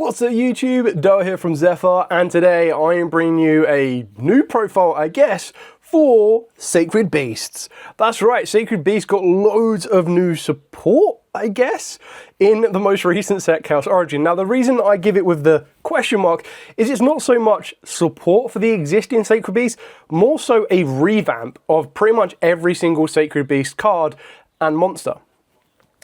What's up YouTube, Doa here from Zephyr, and today I am bringing you a new profile, I guess, for Sacred Beasts. That's right, Sacred Beasts got loads of new support, I guess, in the most recent set, Chaos Origin. Now the reason I give it with the question mark is it's not so much support for the existing Sacred Beasts, more so a revamp of pretty much every single Sacred Beast card and monster.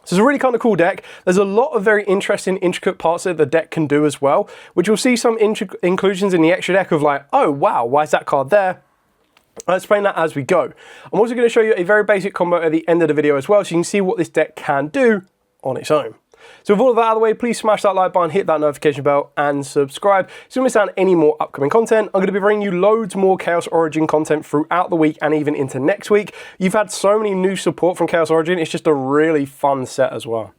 So it's a really kind of cool deck. There's a lot of very interesting, intricate parts that the deck can do as well, which you'll see some inclusions in the extra deck of like, oh wow, why is that card there? I'll explain that as we go. I'm also going to show you a very basic combo at the end of the video as well, so you can see what this deck can do on its own. So with all of that out of the way, please smash that like button, hit that notification bell, and subscribe so you don't miss out on any more upcoming content. I'm going to be bringing you loads more Chaos Origin content throughout the week and even into next week. You've had so many new support from Chaos Origin, it's just a really fun set as well.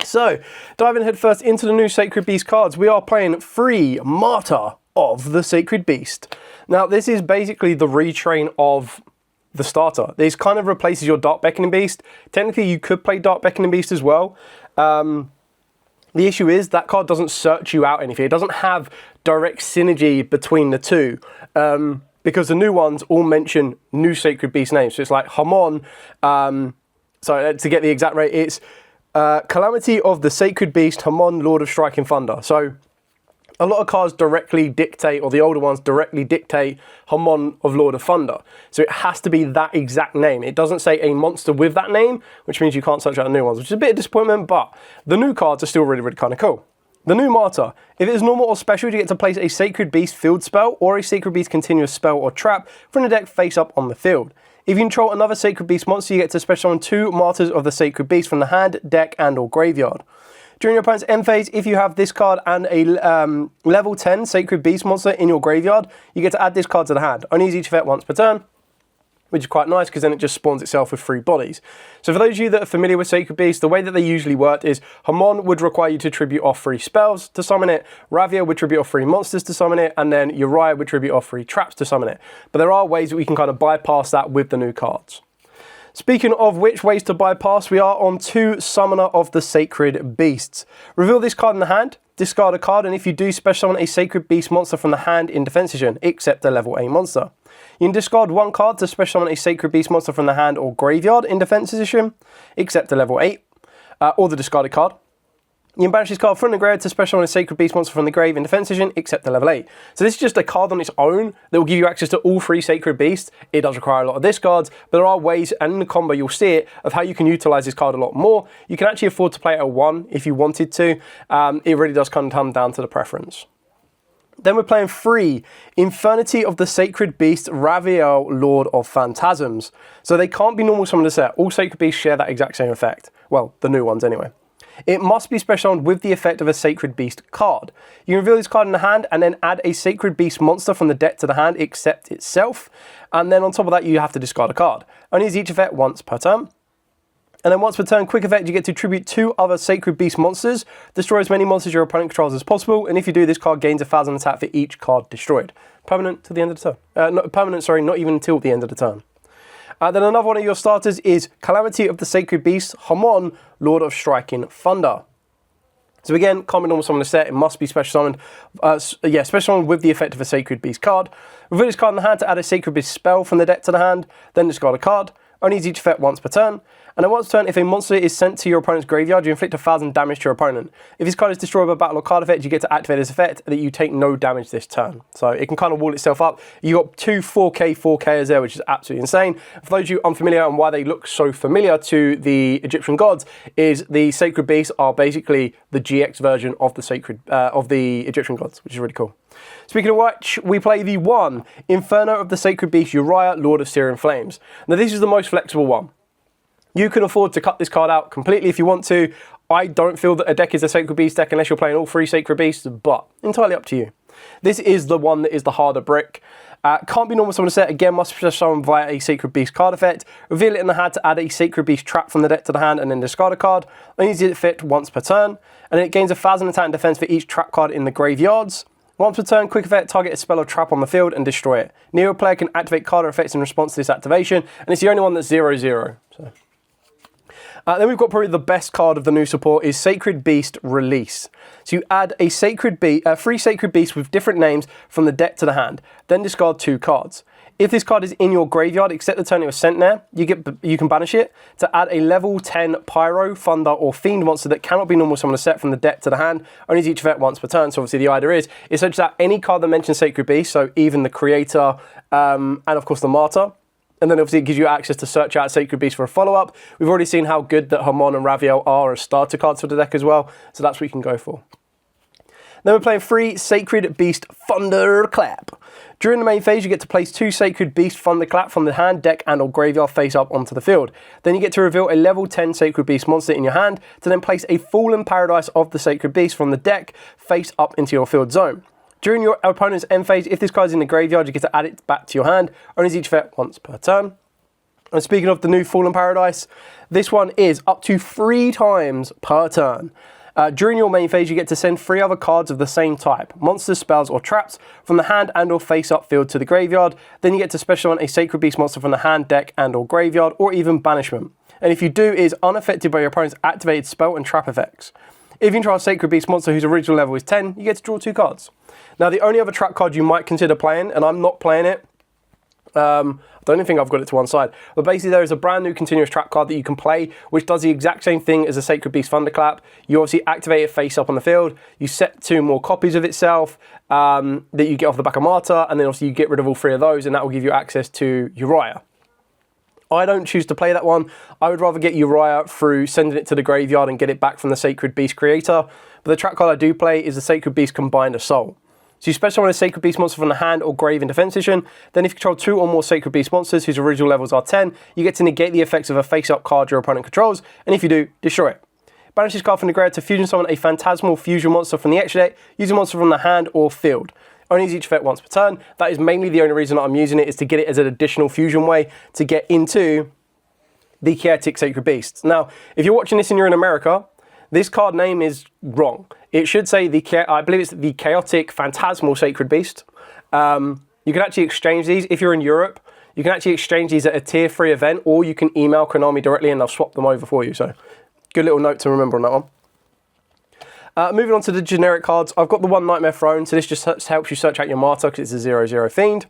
So, diving head first into the new Sacred Beast cards, we are playing free Martyr of the Sacred Beast. Now, this is basically the retrain of the starter. This kind of replaces your Dark Beckoning Beast. Technically, you could play Dark Beckoning Beast as well. The issue is that card doesn't search you out anything. It doesn't have direct synergy between the two, because the new ones all mention new Sacred Beast names. So it's like Hamon, sorry, to get the exact rate, it's Calamity of the Sacred Beast, Hamon, Lord of Striking Thunder. So a lot of cards directly dictate, or the older ones directly dictate, Hamon of Lord of Thunder. So it has to be that exact name. It doesn't say a monster with that name, which means you can't search out the new ones, which is a bit of disappointment, but the new cards are still really, really kind of cool. The new Martyr. If it is normal or special, you get to place a Sacred Beast field spell or a Sacred Beast continuous spell or trap from the deck face up on the field. If you control another Sacred Beast monster, you get to special summon 2 Martyrs of the Sacred Beast from the hand, deck, and or graveyard. During your opponent's end phase, if you have this card and a level 10 Sacred Beast monster in your graveyard, you get to add this card to the hand. Only use each effect once per turn, which is quite nice because then it just spawns itself with 3 bodies. So for those of you that are familiar with Sacred Beast, the way that they usually work is Hamon would require you to tribute off 3 spells to summon it, Ravia would tribute off 3 monsters to summon it, and then Uriah would tribute off 3 traps to summon it. But there are ways that we can kind of bypass that with the new cards. Speaking of which ways to bypass, we are on 2 Summoner of the Sacred Beasts. Reveal this card in the hand, discard a card, and if you do, special summon a Sacred Beast monster from the hand in defense position, except a level A monster. You can discard 1 card to special summon a Sacred Beast monster from the hand or graveyard in defense position, except a level 8, or the discarded card. You can banish this card from the grave to special summon a Sacred Beast monster from the grave in defense position, except the level 8. So this is just a card on its own that will give you access to all 3 Sacred Beasts. It does require a lot of discards, but there are ways, and in the combo you'll see it, of how you can utilize this card a lot more. You can actually afford to play it at 1 if you wanted to. It really does kind of come down to the preference. Then we're playing free Infernity of the Sacred Beast, Raviel, Lord of Phantasms. So they can't be normal summoned to set. All Sacred Beasts share that exact same effect. Well, the new ones anyway. It must be special summoned with the effect of a Sacred Beast card. You can reveal this card in the hand and then add a Sacred Beast monster from the deck to the hand except itself. And then on top of that, you have to discard a card. Only use each effect once per turn. And then once per turn, quick effect, you get to tribute 2 other Sacred Beast monsters. Destroy as many monsters your opponent controls as possible. And if you do, this card gains 1,000 attack for each card destroyed. Permanent to the end of the turn. Not even until the end of the turn. Then another one of your starters is Calamity of the Sacred Beast, Hamon, Lord of Striking Thunder. So again, can't be normal summon a set, it must be special summoned. Special summoned with the effect of a Sacred Beast card. Reveal this card in the hand to add a Sacred Beast spell from the deck to the hand, then discard a card. Only use each effect once per turn. And then once per turn, if a monster is sent to your opponent's graveyard, you inflict 1,000 damage to your opponent. If this card is destroyed by battle or card effect, you get to activate this effect that you take no damage this turn. So it can kind of wall itself up. You got 2 4Kers there, which is absolutely insane. For those of you unfamiliar and why they look so familiar to the Egyptian gods, is the Sacred Beasts are basically the GX version of the Egyptian gods, which is really cool. Speaking of which, we play the 1 Inferno of the Sacred Beast, Uriah, Lord of Syrian Flames. Now this is the most flexible one. You can afford to cut this card out completely if you want to. I don't feel that a deck is a Sacred Beast deck unless you're playing all 3 Sacred Beasts, but entirely up to you. This is the one that is the harder brick. Can't be normal summon a set, again must be summoned via a Sacred Beast card effect. Reveal it in the hand to add a Sacred Beast trap from the deck to the hand and then discard a card. Only use it fit once per turn. And then it gains 1,000 attack and defense for each trap card in the graveyards. Once per turn, quick effect, target a spell or trap on the field and destroy it. Neither player can activate card or effects in response to this activation, and it's the only one that's 0/0. So. Then we've got probably the best card of the new support is Sacred Beast Release. So you add a free Sacred Beast with different names from the deck to the hand, then discard 2 cards. If this card is in your graveyard, except the turn it was sent there, you can banish it to add a level 10 Pyro, Thunder, or Fiend monster that cannot be normal summon a set from the deck to the hand, only each effect once per turn. So obviously the idea is such that any card that mentions Sacred Beast, so even the Creator and of course the Martyr, and then obviously it gives you access to search out Sacred Beast for a follow-up. We've already seen how good that Hamon and Raviel are as starter cards for the deck as well, so that's what you can go for. Then we're playing 3 Sacred Beast Thunderclap. During the main phase, you get to place 2 Sacred Beast Thunderclap from the hand, deck, and or graveyard face up onto the field. Then you get to reveal a level 10 Sacred Beast monster in your hand to then place a Fallen Paradise of the Sacred Beast from the deck face up into your field zone. During your opponent's end phase, if this card is in the graveyard, you get to add it back to your hand, only each effect once per turn. And speaking of the new Fallen Paradise, this one is up to 3 times per turn. During your main phase, you get to send 3 other cards of the same type, monsters, spells, or traps, from the hand and or face-up field to the graveyard. Then you get to special summon a Sacred Beast monster from the hand, deck, and or graveyard, or even banishment. And if you do, it is unaffected by your opponent's activated spell and trap effects. If you control a Sacred Beast monster whose original level is 10, you get to draw 2 cards. Now, the only other trap card you might consider playing, and I'm not playing it, I don't even think I've got it to one side. But basically there is a brand new continuous trap card that you can play, which does the exact same thing as a Sacred Beast Thunderclap. You obviously activate it face up on the field. You set 2 more copies of itself that you get off the back of Martyr, and then obviously you get rid of all 3 of those, and that will give you access to Uriah. I don't choose to play that one. I would rather get Uriah through sending it to the graveyard and get it back from the Sacred Beast creator. But the trap card I do play is the Sacred Beast Combined Assault. So you special summon a Sacred Beast monster from the hand or grave in defense position. Then if you control 2 or more Sacred Beast monsters whose original levels are 10, you get to negate the effects of a face-up card your opponent controls, and if you do, destroy it. Banish this card from the graveyard to fusion summon a Phantasmal Fusion monster from the extra deck, using a monster from the hand or field. Only use each effect once per turn. That is mainly the only reason that I'm using it, is to get it as an additional fusion way to get into the Chaotic Sacred Beasts. Now, if you're watching this and you're in America, this card name is wrong. It should say I believe it's the Chaotic Phantasmal Sacred Beast. You can actually exchange these if you're in Europe. You can actually exchange these at a tier 3 event, or you can email Konami directly and they'll swap them over for you. So, good little note to remember on that one. Moving on to the generic cards, I've got the 1 Nightmare Throne, so this just helps you search out your Martyr because it's a 0/0 Fiend.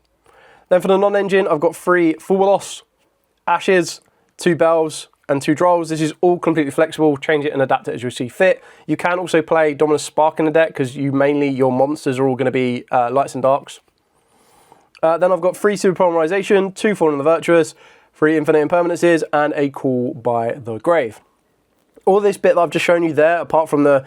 Then for the non-engine, I've got 3 Fulvalos, Ashes, 2 Bells, and 2 Drolls. This is all completely flexible. Change it and adapt it as you see fit. You can also play Dominus Spark in the deck because your monsters are all going to be lights and darks. Then I've got 3 Super Polymerization, 2 Fallen the Virtuous, 3 Infinite Impermanences, and a Call by the Grave. All this bit that I've just shown you there, apart from the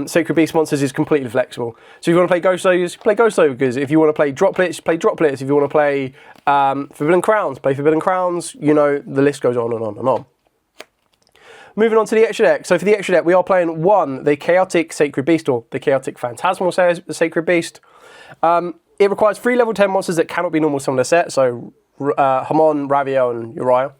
Sacred Beast monsters, is completely flexible. So if you want to play Ghost Ogres, play Ghost Ogres. If you want to play Droplets, play Droplets. If you want to play Forbidden Crowns, play Forbidden Crowns. You know, the list goes on and on and on. Moving on to the extra deck. So for the extra deck, we are playing 1, the Chaotic Sacred Beast, or the Chaotic Phantasmal Sacred Beast. It requires 3 level 10 monsters that cannot be normal summoned a set, so Hamon, Raviel, and Uriah.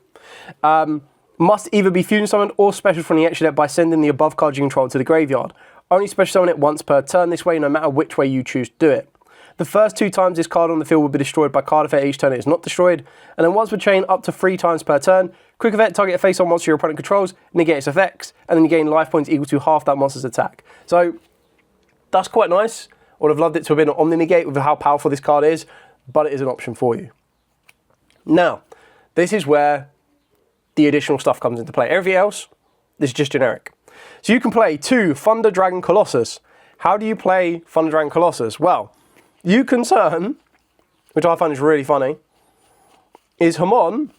Must either be fusion summoned or special from the extra deck by sending the above cards you control to the graveyard. Only special summon it once per turn this way, no matter which way you choose to do it. The first 2 times this card on the field will be destroyed by card effect each turn it is not destroyed, and then once per chain up to 3 times per turn. Quick effect, target a face-on monster your opponent controls, negate its effects, and then you gain life points equal to half that monster's attack. So, that's quite nice. I would have loved it to have been an Omni-Negate with how powerful this card is, but it is an option for you. Now, this is where the additional stuff comes into play. Everything else, this is just generic. So you can play 2 Thunder Dragon Colossus. How do you play Thunder Dragon Colossus? Well, you can turn, which I find is really funny, is Hamon,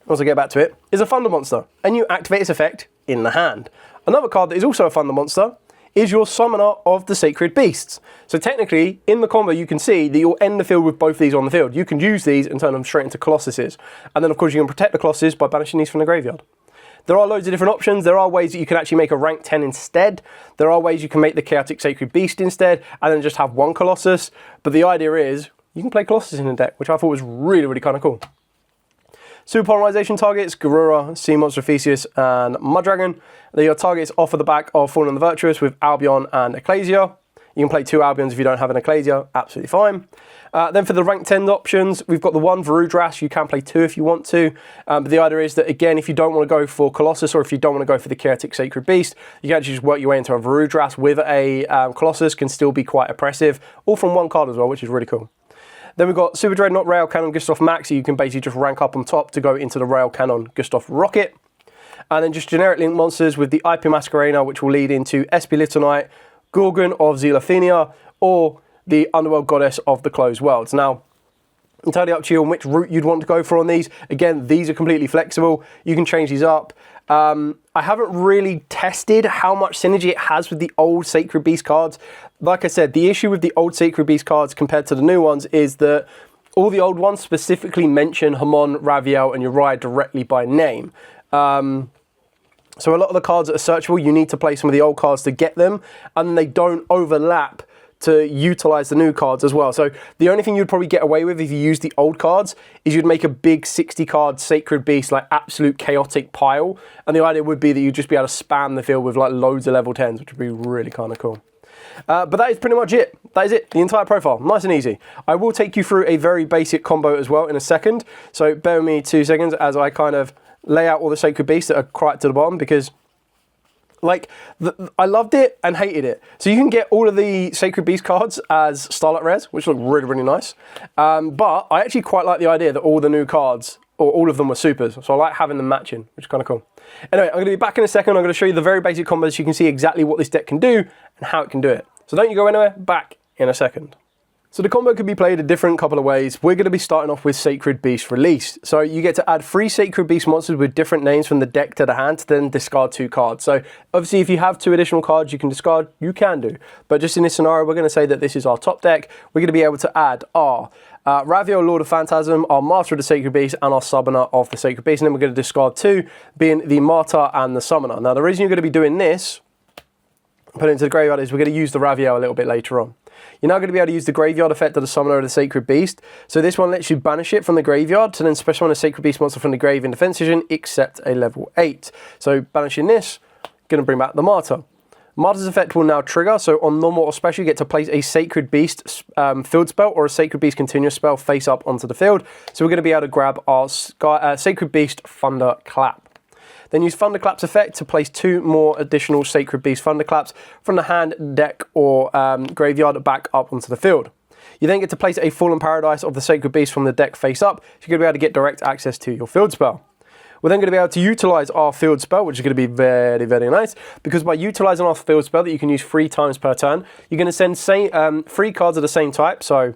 once I get back to it, is a Thunder monster, and you activate its effect in the hand. Another card that is also a Thunder monster is your Summoner of the Sacred Beasts. So technically, in the combo, you can see that you'll end the field with both these on the field. You can use these and turn them straight into Colossuses. And then, of course, you can protect the Colossus by banishing these from the graveyard. There are loads of different options. There are ways that you can actually make a rank 10 instead. There are ways you can make the Chaotic Sacred Beast instead, and then just have 1 Colossus. But the idea is, you can play Colossus in the deck, which I thought was really, really kind of cool. Super Polarization targets, Garura, Sea Monster Theseus, and Muddragon. They're your targets off of the back of Fallen the Virtuous with Albion and Ecclesia. You can play 2 Albions if you don't have an Ecclesia, absolutely fine. Then for the rank 10 options, we've got the 1 Varudras. You can play 2 if you want to. But the idea is that, again, if you don't want to go for Colossus or if you don't want to go for the Chaotic Sacred Beast, you can actually just work your way into a Varudras with a Colossus, can still be quite oppressive, all from 1 card as well, which is really cool. Then we've got Super Dreadnought Rail Cannon Gustav Max, so you can basically just rank up on top to go into the Rail Cannon Gustav Rocket. And then just generic link monsters with the IP Masquerena, which will lead into SP Little Knight, Gorgon of Xelophenia, or the Underworld Goddess of the Closed Worlds. Now, entirely up to you on which route you'd want to go for on these. Again, these are completely flexible. You can change these up. I haven't really tested how much synergy it has with the old Sacred Beast cards. Like I said, the issue with the old Sacred Beast cards compared to the new ones is that all the old ones specifically mention Hamon, Raviel, and Uriah directly by name. So a lot of the cards that are searchable, you need to play some of the old cards to get them, and they don't overlap to utilize the new cards as well. So the only thing you'd probably get away with if you use the old cards is you'd make a big 60 card Sacred Beast, like absolute chaotic pile. And the idea would be that you'd just be able to spam the field with like loads of level 10s, which would be really kind of cool. But that is pretty much it. That is it, the entire profile, nice and easy. I will take you through a very basic combo as well in a second. So bear with me 2 seconds as I kind of lay out all the Sacred Beasts that are right to the bottom, because like, I loved it and hated it. So you can get all of the Sacred Beast cards as Starlight Rares, which look really, really nice. But I actually quite like the idea that all the new cards, or all of them, were supers. So I like having them matching, which is kind of cool. Anyway, I'm going to be back in a second. I'm going to show you the very basic combos so you can see exactly what this deck can do and how it can do it. So don't you go anywhere, back in a second. So the combo could be played a different couple of ways. We're going to be starting off with Sacred Beast Release. So you get to add 3 Sacred Beast monsters with different names from the deck to the hand to then discard 2 cards. So obviously if you have 2 additional cards you can discard, you can do. But just in this scenario, we're going to say that this is our top deck. We're going to be able to add our Raviel, Lord of Phantasm, our Martyr of the Sacred Beast, and our Summoner of the Sacred Beast. And then we're going to discard 2, being the Martyr and the Summoner. Now the reason you're going to be doing this, put it into the graveyard, is we're going to use the Raviel a little bit later on. You're now going to be able to use the graveyard effect of the Summoner of the Sacred Beast. So this one lets you banish it from the graveyard to then special summon a Sacred Beast monster from the grave in defense vision, except a level 8. So banishing this, going to bring back the Martyr. Martyr's effect will now trigger, so on normal or special you get to place a Sacred Beast field spell or a Sacred Beast continuous spell face up onto the field. So we're going to be able to grab our Sacred Beast Thunderclap. Then use Thunderclap's effect to place 2 more additional Sacred Beast Thunderclaps from the hand, deck, or graveyard back up onto the field. You then get to place a Fallen Paradise of the Sacred Beast from the deck face up, so you're going to be able to get direct access to your field spell. We're then going to be able to utilize our field spell, which is going to be very, very nice, because by utilizing our field spell that you can use 3 times per turn, you're going to send 3 cards of the same type, so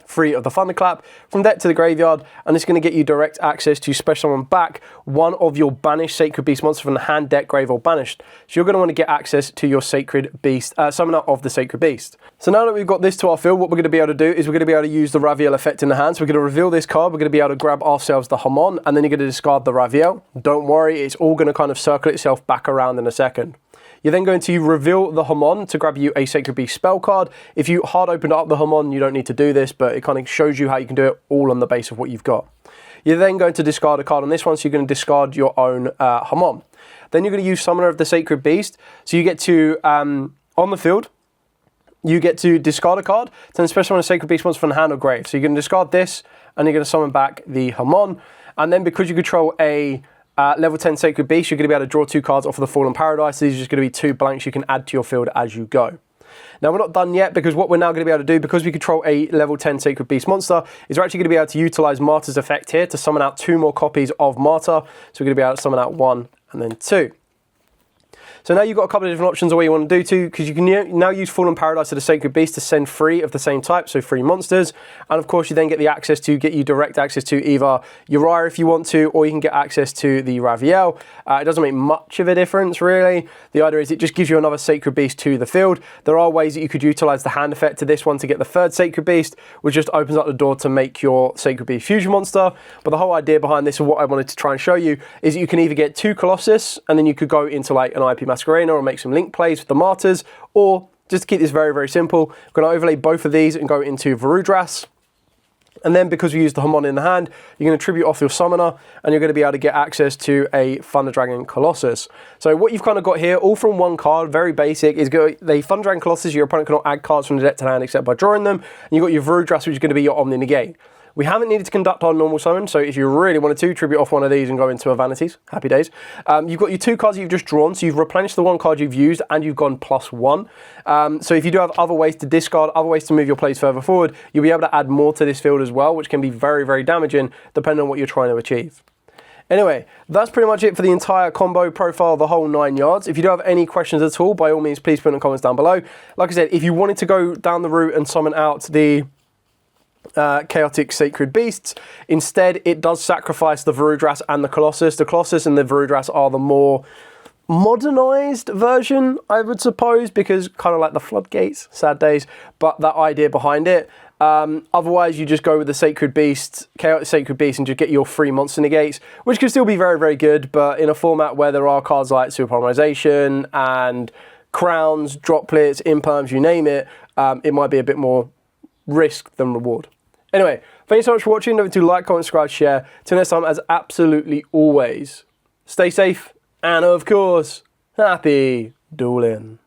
3 of the Thunderclap from deck to the graveyard, and it's going to get you direct access to special summon back 1 of your banished Sacred Beast monster from the hand, deck, grave, or banished. So you're going to want to get access to your Sacred Beast, Summoner of the Sacred Beast. So now that we've got this to our field, what we're going to be able to do is we're going to be able to use the Raviel effect in the hand. So we're going to reveal this card, we're going to be able to grab ourselves the Hamon, and then you're going to discard the Raviel. Don't worry, it's all going to kind of circle itself back around in a second. You're then going to reveal the Hamon to grab you a Sacred Beast spell card. If you hard open up the Hamon, you don't need to do this, but it kind of shows you how you can do it all on the base of what you've got. You're then going to discard a card on this one, so you're going to discard your own Hamon. Then you're going to use Summoner of the Sacred Beast. So you get to, on the field, you get to discard a card, then special summon a Sacred Beast monster from the hand or grave. So you're going to discard this, and you're going to summon back the Hamon. And then because you control a level 10 Sacred Beast, you're going to be able to draw 2 cards off of the Fallen Paradise. These are just going to be 2 blanks you can add to your field as you go. Now we're not done yet, because what we're now going to be able to do, because we control a level 10 Sacred Beast monster, is we're actually going to be able to utilize Martyr's effect here to summon out 2 more copies of Martyr. So we're going to be able to summon out 1 and then 2. So now you've got a couple of different options of what you want to do too, because you can now use Fallen Paradise of the Sacred Beast to send 3 of the same type, so 3 monsters. And of course you then get the access to get you direct access to either Uriah if you want to, or you can get access to the Raviel. It doesn't make much of a difference really. The idea is it just gives you another Sacred Beast to the field. There are ways that you could utilize the hand effect to this one to get the 3rd Sacred Beast, which just opens up the door to make your Sacred Beast fusion monster. But the whole idea behind this, and what I wanted to try and show you, is that you can either get 2 Colossus, and then you could go into like an IP Masquerena or make some link plays with the Martyrs, or just to keep this very, very simple, I'm going to overlay both of these and go into Varudras. And then because we use the Hamon in the hand, you're going to tribute off your Summoner, and you're going to be able to get access to a Thunder Dragon Colossus. So what you've kind of got here, all from one card, very basic, is the Thunder Dragon Colossus. Your opponent cannot add cards from the deck to hand except by drawing them. And you've got your Vrudras, which is going to be your Omni Negate. We haven't needed to conduct our normal summon, so if you really wanted to, tribute off one of these and go into a Vanities. Happy days. You've got your 2 cards that you've just drawn, so you've replenished the 1 card you've used, and you've gone +1. So if you do have other ways to discard, other ways to move your plays further forward, you'll be able to add more to this field as well, which can be very, very damaging, depending on what you're trying to achieve. Anyway, that's pretty much it for the entire combo profile, the whole 9 yards. If you do have any questions at all, by all means, please put in the comments down below. Like I said, if you wanted to go down the route and summon out the chaotic sacred beasts, instead it does sacrifice the Vrudras and the Colossus. The Colossus and the Vrudras are the more modernized version, I would suppose, because kind of like the floodgates, sad days, but that idea behind it. Otherwise, you just go with the sacred beasts, chaotic sacred beasts, and just get your 3 monster negates, which can still be very, very good, but in a format where there are cards like Superpolymerization and crowns, droplets, imperms, you name it, it might be a bit more risk than reward. Anyway, thank you so much for watching. Don't forget to like, comment, subscribe, share. Till next time, as absolutely always, stay safe and, of course, happy dueling.